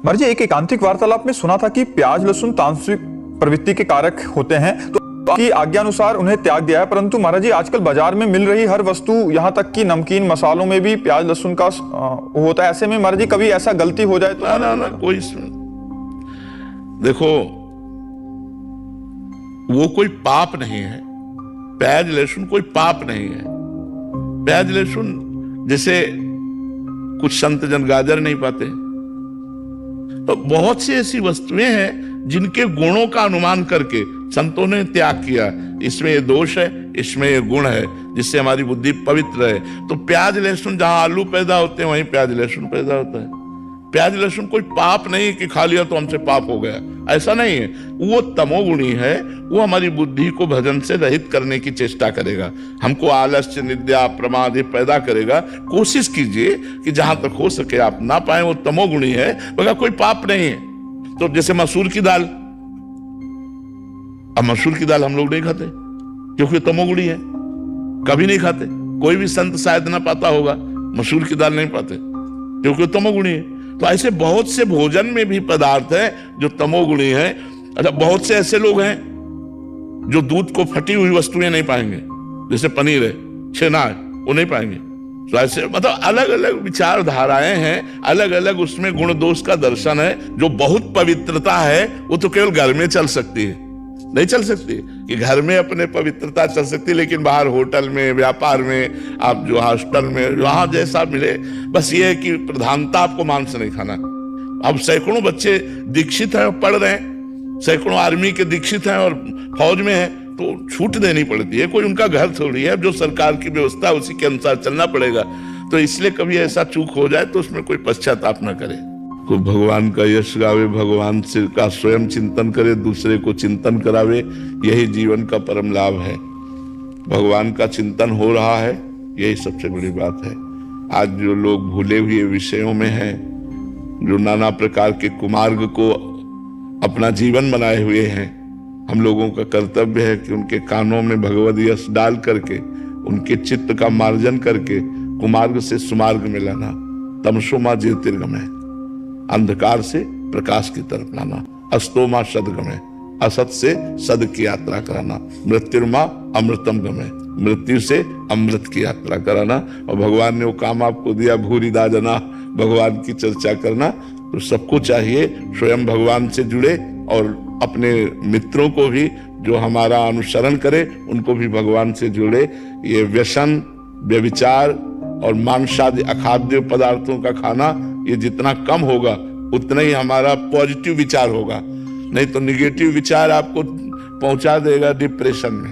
महाराज जी, एक एकांतिक वार्तालाप में सुना था कि प्याज लहसुन तामसिक प्रवृत्ति के कारक होते हैं, तो की आज्ञा अनुसार उन्हें त्याग दिया है। परंतु महाराज जी, आजकल बाजार में मिल रही हर वस्तु, यहाँ तक कि नमकीन मसालों में भी प्याज लहसुन का होता है। ऐसे में महाराज जी, कभी ऐसा गलती हो जाए तो? ना, कोई देखो, वो कोई पाप नहीं है। प्याज लहसुन कोई पाप नहीं है। प्याज लहसुन जैसे कुछ संत जन गाजर नहीं पाते, तो बहुत सी ऐसी वस्तुएं हैं जिनके गुणों का अनुमान करके संतों ने त्याग किया। इसमें ये दोष है, इसमें ये गुण है, जिससे हमारी बुद्धि पवित्र है। तो प्याज लहसुन, जहां आलू पैदा होते हैं वहीं प्याज लहसुन पैदा होता है। प्याज लहसुन कोई पाप नहीं कि खा लिया तो हमसे पाप हो गया, ऐसा नहीं है। वो तमोगुणी है, वो हमारी बुद्धि को भजन से रहित करने की चेष्टा करेगा, हमको आलस्य, निद्रा, प्रमाद पैदा करेगा। कोशिश कीजिए कि जहां तक हो सके आप ना पाए, वो तमोगुणी है, मगर कोई पाप नहीं है। तो जैसे मसूर की दाल, अब मसूर की दाल हम लोग नहीं खाते क्योंकि तमोगुणी है, कभी नहीं खाते। कोई भी संत शायद ना पाता होगा, मसूर की दाल नहीं पाते क्योंकि तमोगुणी है। तो ऐसे बहुत से भोजन में भी पदार्थ हैं जो तमोगुणी हैं। अच्छा, बहुत से ऐसे लोग हैं जो दूध को फटी हुई वस्तुएं नहीं पाएंगे, जैसे पनीर है, छेना है, वो नहीं पाएंगे। तो ऐसे मतलब अलग अलग विचारधाराएं हैं, अलग अलग उसमें गुण दोष का दर्शन है। जो बहुत पवित्रता है वो तो केवल घर में चल सकती है, नहीं चल सकती कि घर में अपने पवित्रता चल सकती है, लेकिन बाहर होटल में, व्यापार में, आप जो हॉस्टल में, जहां जैसा मिले, बस ये है कि प्रधानता आपको मांस नहीं खाना। अब सैकड़ों बच्चे दीक्षित हैं और पढ़ रहे हैं, सैकड़ों आर्मी के दीक्षित हैं और फौज में हैं, तो छूट देनी पड़ती है। कोई उनका घर थोड़ी है, जो सरकार की व्यवस्था उसी के अनुसार चलना पड़ेगा। तो इसलिए कभी ऐसा चूक हो जाए तो उसमें कोई पश्चाताप न करे। को भगवान का यश गावे, भगवान से का स्वयं चिंतन करे, दूसरे को चिंतन करावे, यही जीवन का परम लाभ है। भगवान का चिंतन हो रहा है, यही सबसे बड़ी बात है। आज जो लोग भूले हुए विषयों में हैं, जो नाना प्रकार के कुमार्ग को अपना जीवन बनाए हुए हैं, हम लोगों का कर्तव्य है कि उनके कानों में भगवद यश डाल करके, उनके चित्त का मार्जन करके कुमार्ग से सुमार्ग में लाना। तमसोमा ज्योतिर्गमय, अंधकार से प्रकाश की तरफ लाना। अस्तोमा सदगमय, असत से सद की यात्रा कराना। मृत्युर्मा अमृतम गमय, मृत्यु से अमृत की यात्रा कराना। और भगवान ने वो काम आपको दिया, भूरि दाजना, भगवान की चर्चा करना। तो सबको चाहिए स्वयं भगवान से जुड़े और अपने मित्रों को भी जो हमारा अनुसरण करे उनको भी भगवान से जुड़े। ये व्यसन, व्यभिचार और मांसादि अखाद्य पदार्थों का खाना, ये जितना कम होगा उतना ही हमारा पॉजिटिव विचार होगा, नहीं तो निगेटिव विचार आपको पहुंचा देगा डिप्रेशन में।